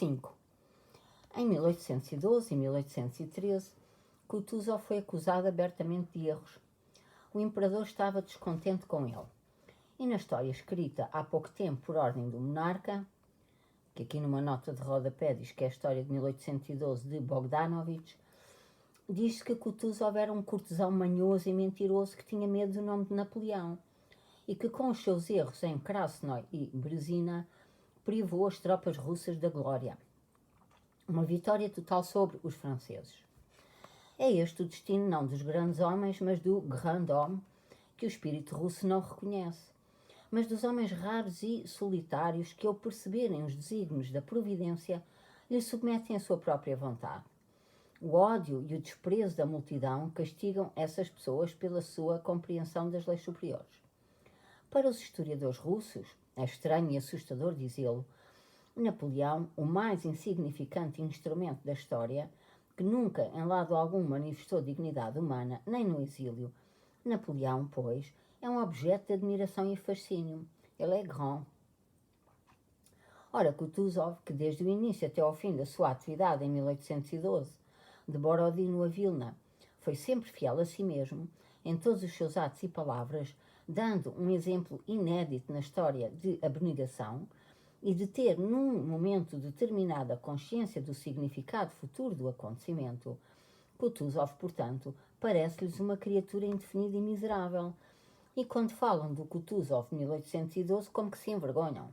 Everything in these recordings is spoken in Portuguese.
5. Em 1812 e 1813, Kutuzov foi acusado abertamente de erros. O imperador estava descontente com ele. E na história escrita há pouco tempo por ordem do monarca, que aqui numa nota de rodapé diz que é a história de 1812 de Bogdanovich, diz-se que Kutuzov era um cortesão manhoso e mentiroso que tinha medo do nome de Napoleão e que com os seus erros em Krasnoy e Brezina privou as tropas russas da glória. Uma vitória total sobre os franceses. É este o destino não dos grandes homens, mas do grand homme, que o espírito russo não reconhece, mas dos homens raros e solitários que, ao perceberem os desígnios da providência, lhe submetem a sua própria vontade. O ódio e o desprezo da multidão castigam essas pessoas pela sua compreensão das leis superiores. Para os historiadores russos, é estranho e assustador dizê-lo, Napoleão, o mais insignificante instrumento da história, que nunca em lado algum manifestou dignidade humana, nem no exílio. Napoleão, pois, é um objeto de admiração e fascínio. Ele é grand. Ora, Kutuzov, que desde o início até ao fim da sua atividade em 1812, de Borodino a Vilna, foi sempre fiel a si mesmo, em todos os seus atos e palavras, dando um exemplo inédito na história de abnegação e de ter, num momento determinado, a consciência do significado futuro do acontecimento, Kutuzov, portanto, parece-lhes uma criatura indefinida e miserável. E quando falam do Kutuzov de 1812, como que se envergonham.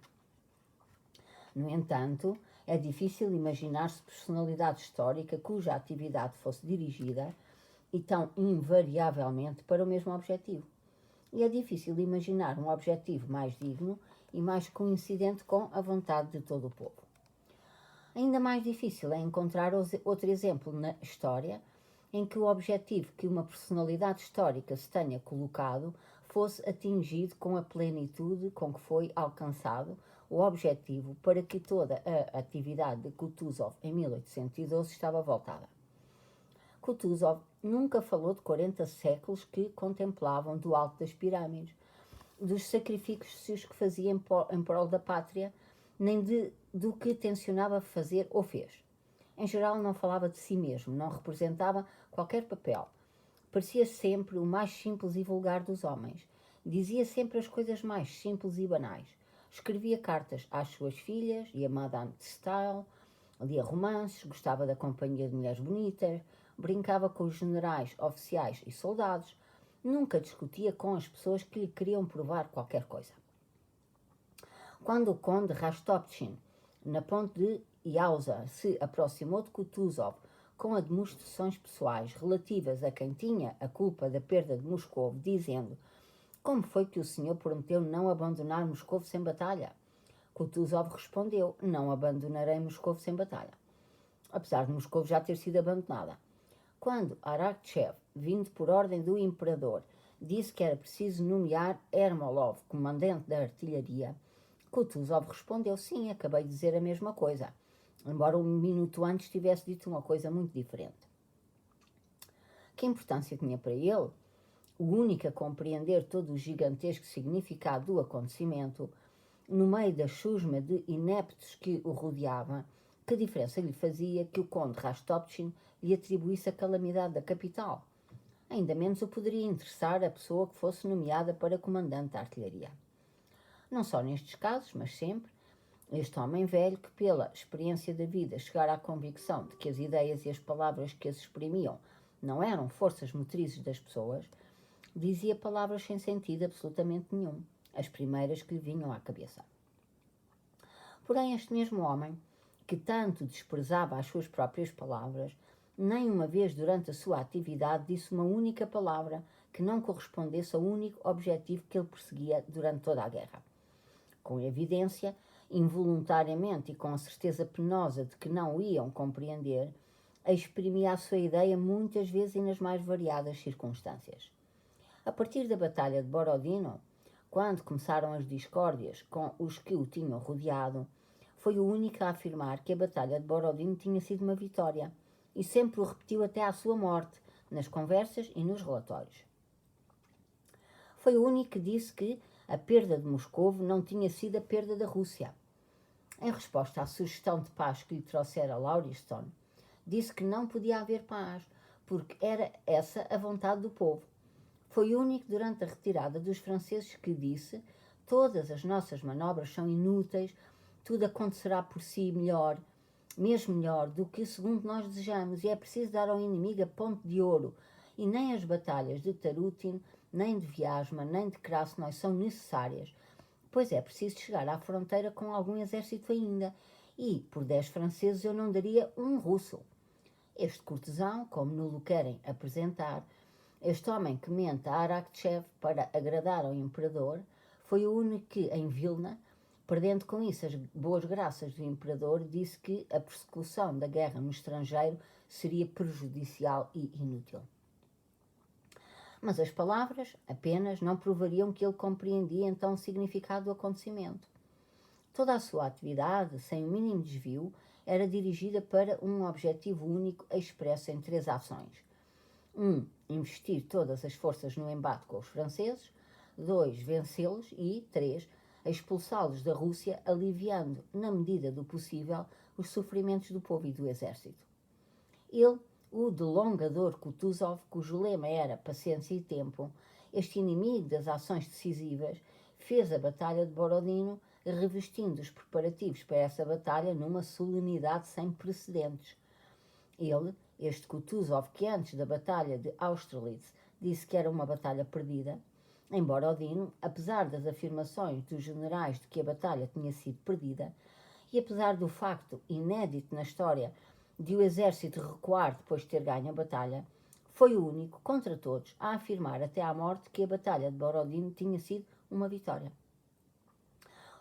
No entanto, é difícil imaginar-se personalidade histórica cuja atividade fosse dirigida, e tão invariavelmente, para o mesmo objetivo. E é difícil imaginar um objetivo mais digno e mais coincidente com a vontade de todo o povo. Ainda mais difícil é encontrar outro exemplo na história em que o objetivo que uma personalidade histórica se tenha colocado fosse atingido com a plenitude com que foi alcançado o objetivo para que toda a atividade de Kutuzov em 1812 estava voltada. Kutuzov nunca falou de 40 séculos que contemplavam do alto das pirâmides, dos sacrifícios que fazia em prol da pátria, nem do que tencionava fazer ou fez. Em geral, não falava de si mesmo, não representava qualquer papel. Parecia sempre o mais simples e vulgar dos homens. Dizia sempre as coisas mais simples e banais. Escrevia cartas às suas filhas e a Madame de Staël, lia romances, gostava da companhia de mulheres bonitas, brincava com os generais, oficiais e soldados, nunca discutia com as pessoas que lhe queriam provar qualquer coisa. Quando o conde Rostopchin, na ponte de Yauza, se aproximou de Kutuzov com demonstrações pessoais relativas a quem tinha a culpa da perda de Moscovo, dizendo: como foi que o senhor prometeu não abandonar Moscovo sem batalha? Kutuzov respondeu: não abandonarei Moscovo sem batalha, apesar de Moscovo já ter sido abandonada. Quando Arakchev, vindo por ordem do imperador, disse que era preciso nomear Ermolov comandante da artilharia, Kutuzov respondeu: sim, acabei de dizer a mesma coisa, embora um minuto antes tivesse dito uma coisa muito diferente. Que importância tinha para ele, o único a compreender todo o gigantesco significado do acontecimento, no meio da chusma de ineptos que o rodeava, que diferença lhe fazia que o conde Rostopchin lhe atribuísse a calamidade da capital? Ainda menos o poderia interessar a pessoa que fosse nomeada para comandante da artilharia. Não só nestes casos, mas sempre, este homem velho que, pela experiência da vida, chegara à convicção de que as ideias e as palavras que as exprimiam não eram forças motrizes das pessoas, dizia palavras sem sentido absolutamente nenhum, as primeiras que lhe vinham à cabeça. Porém, este mesmo homem, que tanto desprezava as suas próprias palavras, nem uma vez durante a sua atividade disse uma única palavra que não correspondesse ao único objetivo que ele perseguia durante toda a guerra. Com evidência, involuntariamente e com a certeza penosa de que não o iam compreender, exprimia a sua ideia muitas vezes e nas mais variadas circunstâncias. A partir da Batalha de Borodino, quando começaram as discórdias com os que o tinham rodeado, foi o único a afirmar que a Batalha de Borodino tinha sido uma vitória, e sempre o repetiu até à sua morte, nas conversas e nos relatórios. Foi o único que disse que a perda de Moscovo não tinha sido a perda da Rússia. Em resposta à sugestão de paz que lhe trouxera Lauriston, disse que não podia haver paz, porque era essa a vontade do povo. Foi o único durante a retirada dos franceses que disse: todas as nossas manobras são inúteis, tudo acontecerá por si melhor, mesmo melhor do que segundo nós desejamos, e é preciso dar ao inimigo a ponte de ouro, e nem as batalhas de Tarutin, nem de Viasma, nem de Krasnoi são necessárias, pois é preciso chegar à fronteira com algum exército ainda, e por 10 franceses eu não daria um russo. Este cortesão, como nulo querem apresentar, este homem que mente a Arakchev para agradar ao imperador, foi o único que, em Vilna, perdendo com isso as boas graças do imperador, disse que a persecução da guerra no estrangeiro seria prejudicial e inútil. Mas as palavras apenas não provariam que ele compreendia então o significado do acontecimento. Toda a sua atividade, sem o mínimo desvio, era dirigida para um objetivo único expresso em 3 ações. 1. Investir todas as forças no embate com os franceses. 2. Vencê-los. E 3. Expulsá-los da Rússia, aliviando, na medida do possível, os sofrimentos do povo e do exército. Ele, o delongador Kutuzov, cujo lema era paciência e tempo, este inimigo das ações decisivas, fez a Batalha de Borodino, revestindo os preparativos para essa batalha numa solenidade sem precedentes. Ele, este Kutuzov, que antes da Batalha de Austerlitz disse que era uma batalha perdida, em Borodino, apesar das afirmações dos generais de que a batalha tinha sido perdida, e apesar do facto inédito na história de o exército recuar depois de ter ganho a batalha, foi o único, contra todos, a afirmar até à morte que a Batalha de Borodino tinha sido uma vitória.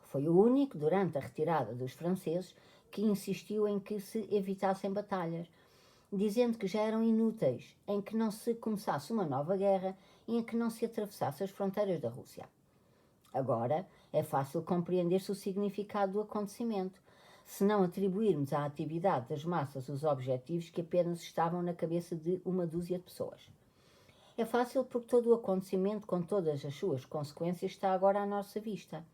Foi o único, durante a retirada dos franceses, que insistiu em que se evitassem batalhas, dizendo que já eram inúteis, em que não se começasse uma nova guerra e em que não se atravessasse as fronteiras da Rússia. Agora é fácil compreender-se o significado do acontecimento, se não atribuirmos à atividade das massas os objetivos que apenas estavam na cabeça de uma dúzia de pessoas. É fácil porque todo o acontecimento, com todas as suas consequências, está agora à nossa vista.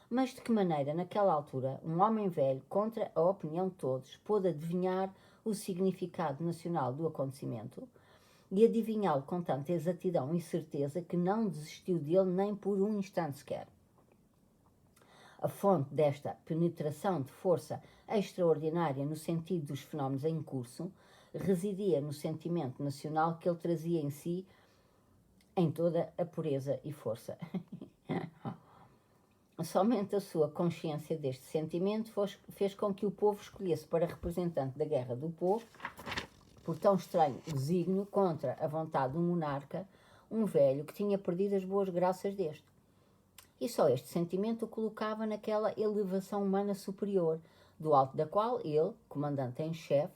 Mas de que maneira, naquela altura, um homem velho, contra a opinião de todos, pôde adivinhar o significado nacional do acontecimento e adivinhá-lo com tanta exatidão e certeza que não desistiu dele nem por um instante sequer. A fonte desta penetração de força extraordinária no sentido dos fenómenos em curso residia no sentimento nacional que ele trazia em si em toda a pureza e força. Somente a sua consciência deste sentimento fez com que o povo escolhesse para representante da guerra do povo, por tão estranho desígnio contra a vontade do monarca, um velho que tinha perdido as boas graças deste. E só este sentimento o colocava naquela elevação humana superior, do alto da qual ele, comandante em chefe,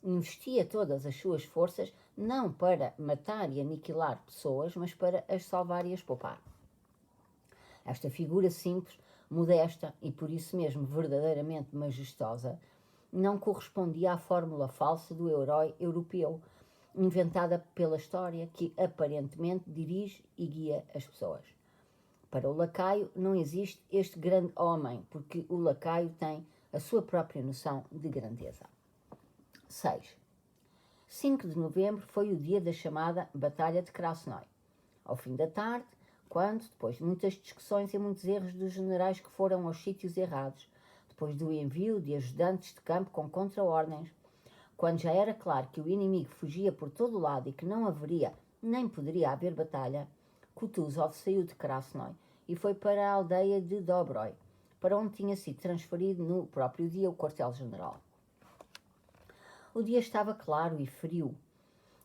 investia todas as suas forças não para matar e aniquilar pessoas, mas para as salvar e as poupar. Esta figura simples, modesta e por isso mesmo verdadeiramente majestosa, não correspondia à fórmula falsa do herói europeu, inventada pela história, que aparentemente dirige e guia as pessoas. Para o lacaio não existe este grande homem, porque o lacaio tem a sua própria noção de grandeza. 6. 5 de novembro foi o dia da chamada Batalha de Krasnoi. Ao fim da tarde, quando, depois de muitas discussões e muitos erros dos generais que foram aos sítios errados, depois do envio de ajudantes de campo com contra-ordens, quando já era claro que o inimigo fugia por todo o lado e que não haveria nem poderia haver batalha, Kutuzov saiu de Krasnoi e foi para a aldeia de Dobroi, para onde tinha sido transferido no próprio dia o quartel-general. O dia estava claro e frio,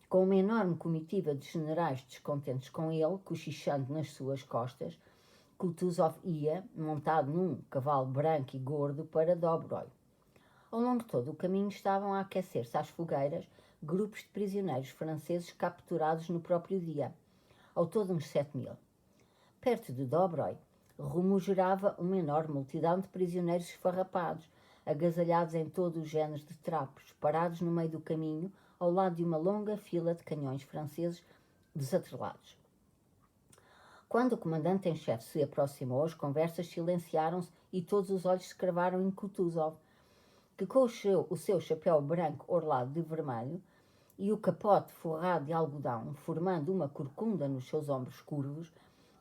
com uma enorme comitiva de generais descontentes com ele, cochichando nas suas costas. Kutuzov ia, montado num cavalo branco e gordo, para Dobroi. Ao longo de todo o caminho estavam a aquecer-se às fogueiras grupos de prisioneiros franceses capturados no próprio dia, ao todo uns 7.000. Perto de Dobroi, rumogerava uma enorme multidão de prisioneiros esfarrapados, agasalhados em todo o género de trapos, parados no meio do caminho, ao lado de uma longa fila de canhões franceses desatrelados. Quando o comandante em chefe se aproximou, as conversas silenciaram-se e todos os olhos se cravaram em Kutuzov, que com o seu chapéu branco orlado de vermelho e o capote forrado de algodão, formando uma corcunda nos seus ombros curvos,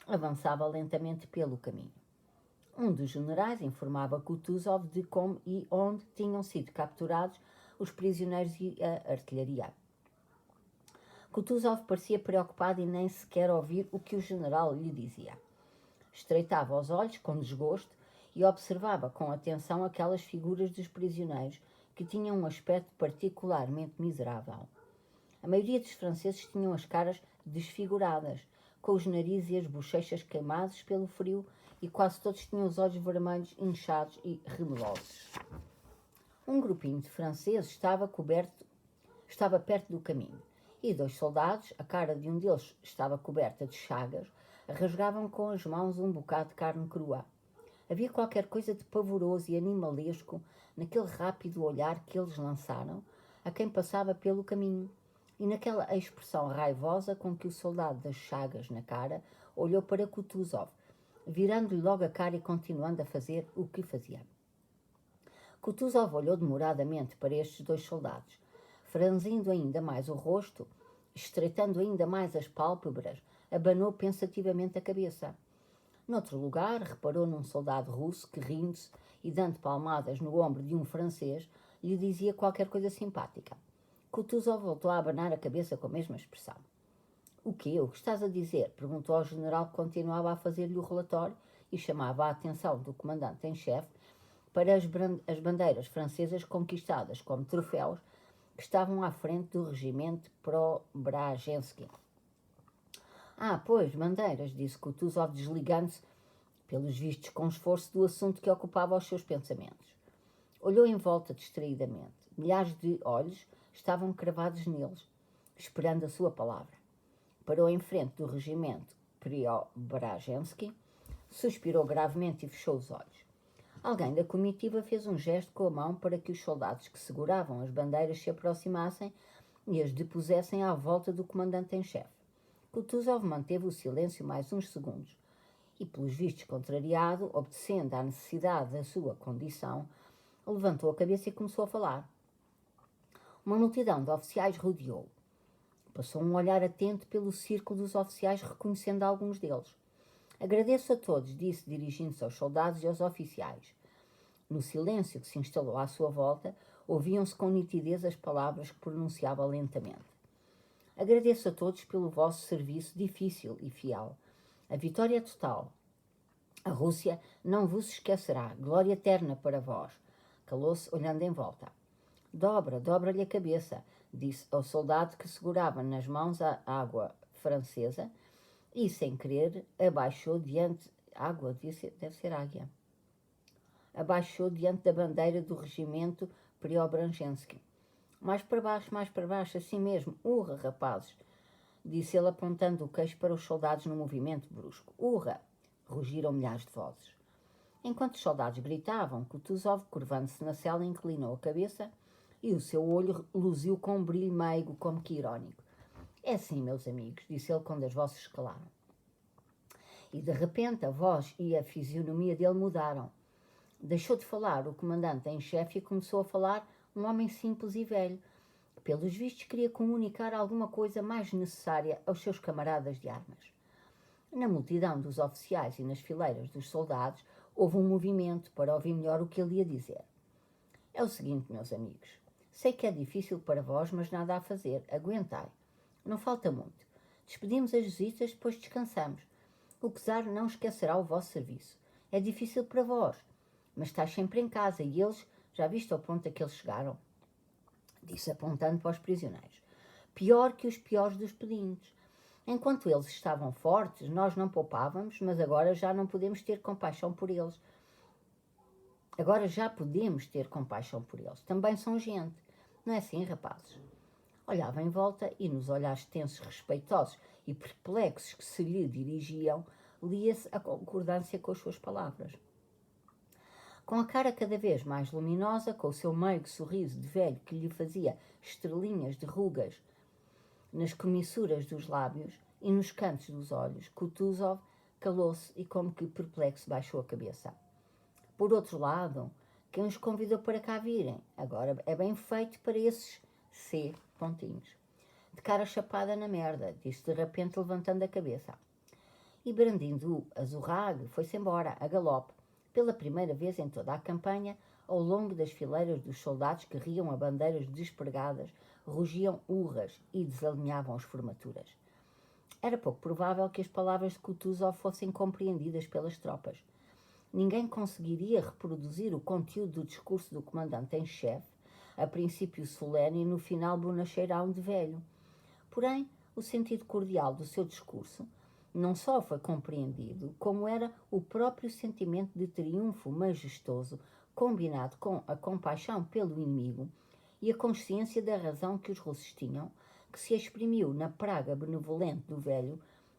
avançava lentamente pelo caminho. Um dos generais informava Kutuzov de como e onde tinham sido capturados os prisioneiros e a artilharia. Kutuzov parecia preocupado e nem sequer ouvir o que o general lhe dizia. Estreitava os olhos com desgosto e observava com atenção aquelas figuras dos prisioneiros que tinham um aspecto particularmente miserável. A maioria dos franceses tinham as caras desfiguradas, com os narizes e as bochechas queimados pelo frio, e quase todos tinham os olhos vermelhos, inchados e remelosos. Um grupinho de franceses estava perto do caminho, e 2 soldados, a cara de um deles estava coberta de chagas, rasgavam com as mãos um bocado de carne crua. Havia qualquer coisa de pavoroso e animalesco naquele rápido olhar que eles lançaram a quem passava pelo caminho, e naquela expressão raivosa com que o soldado das chagas na cara olhou para Kutuzov, virando-lhe logo a cara e continuando a fazer o que fazia. Kutuzov olhou demoradamente para estes 2 soldados, franzindo ainda mais o rosto, estreitando ainda mais as pálpebras, abanou pensativamente a cabeça. Noutro lugar, reparou num soldado russo que, rindo-se e dando palmadas no ombro de um francês, lhe dizia qualquer coisa simpática. Kutuzov voltou a abanar a cabeça com a mesma expressão. O quê? O que estás a dizer? Perguntou ao general, que continuava a fazer-lhe o relatório e chamava a atenção do comandante em chefe para as bandeiras francesas conquistadas como troféus que estavam à frente do regimento Preobrazhensky. Ah, pois, bandeiras, disse Kutuzov, desligando-se, pelos vistos com esforço, do assunto que ocupava os seus pensamentos. Olhou em volta distraidamente. Milhares de olhos estavam cravados neles, esperando a sua palavra. Parou em frente do regimento Preobrazhensky, suspirou gravemente e fechou os olhos. Alguém da comitiva fez um gesto com a mão para que os soldados que seguravam as bandeiras se aproximassem e as depusessem à volta do comandante em chefe. Kutuzov manteve o silêncio mais uns segundos e, pelos vistos contrariado, obedecendo à necessidade da sua condição, levantou a cabeça e começou a falar. Uma multidão de oficiais rodeou-o. Passou um olhar atento pelo círculo dos oficiais, reconhecendo alguns deles. Agradeço a todos, disse, dirigindo-se aos soldados e aos oficiais. No silêncio que se instalou à sua volta, ouviam-se com nitidez as palavras que pronunciava lentamente. Agradeço a todos pelo vosso serviço difícil e fiel. A vitória é total. A Rússia não vos esquecerá. Glória eterna para vós. Calou-se, olhando em volta. Dobra-lhe a cabeça, disse ao soldado que segurava nas mãos a água francesa e, sem querer, abaixou diante... Água, deve ser águia. Abaixou diante da bandeira do regimento Preobrazhensky. Mais para baixo, assim mesmo. Urra, rapazes, disse ele, apontando o queixo para os soldados num movimento brusco. Urra! Rugiram milhares de vozes. Enquanto os soldados gritavam, Kutuzov, curvando-se na cela, inclinou a cabeça e o seu olho luziu com um brilho meigo, como que irónico. É assim, meus amigos, disse ele quando as vozes se calaram. E de repente a voz e a fisionomia dele mudaram. Deixou de falar o comandante em chefe e começou a falar um homem simples e velho, que pelos vistos queria comunicar alguma coisa mais necessária aos seus camaradas de armas. Na multidão dos oficiais e nas fileiras dos soldados houve um movimento para ouvir melhor o que ele ia dizer. É o seguinte, meus amigos. Sei que é difícil para vós, mas nada a fazer. Aguentai. Não falta muito. Despedimos as visitas, depois descansamos. O czar não esquecerá o vosso serviço. É difícil para vós, mas estás sempre em casa e eles, já viste ao ponto a que eles chegaram? Disse apontando para os prisioneiros. Pior que os piores dos pedintes. Enquanto eles estavam fortes, nós não poupávamos, mas agora já não podemos ter compaixão por eles. Agora já podemos ter compaixão por eles. Também são gente. Não é assim, rapazes? Olhava em volta e nos olhares tensos, respeitosos e perplexos que se lhe dirigiam, lia-se a concordância com as suas palavras. Com a cara cada vez mais luminosa, com o seu meigo sorriso de velho que lhe fazia estrelinhas de rugas nas comissuras dos lábios e nos cantos dos olhos, Kutuzov calou-se e, como que perplexo, baixou a cabeça. Por outro lado, quem os convidou para cá virem? Agora é bem feito para esses C. pontinhos. De cara chapada na merda, disse de repente levantando a cabeça. E brandindo o azurrague, foi-se embora, a galope, pela primeira vez em toda a campanha, ao longo das fileiras dos soldados que riam a bandeiras despregadas, rugiam urras e desalinhavam as formaturas. Era pouco provável que as palavras de Kutuzov fossem compreendidas pelas tropas. Ninguém conseguiria reproduzir o conteúdo do discurso do comandante em chefe, a princípio solene e no final bonacheirão de velho. Porém, o sentido cordial do seu discurso não só foi compreendido, como era o próprio sentimento de triunfo majestoso, combinado com a compaixão pelo inimigo e a consciência da razão que os russos tinham, que se exprimiu na praga benevolente do velho,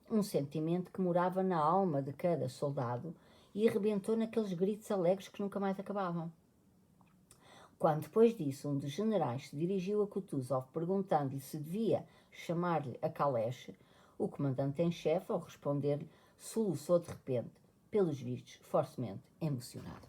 um sentimento que morava na alma de cada soldado e arrebentou naqueles gritos alegres que nunca mais acabavam. Quando, depois disso, um dos generais se dirigiu a Kutuzov perguntando-lhe se devia chamar-lhe a caleche, o comandante em chefe, ao responder-lhe, soluçou de repente, pelos vistos, fortemente emocionado.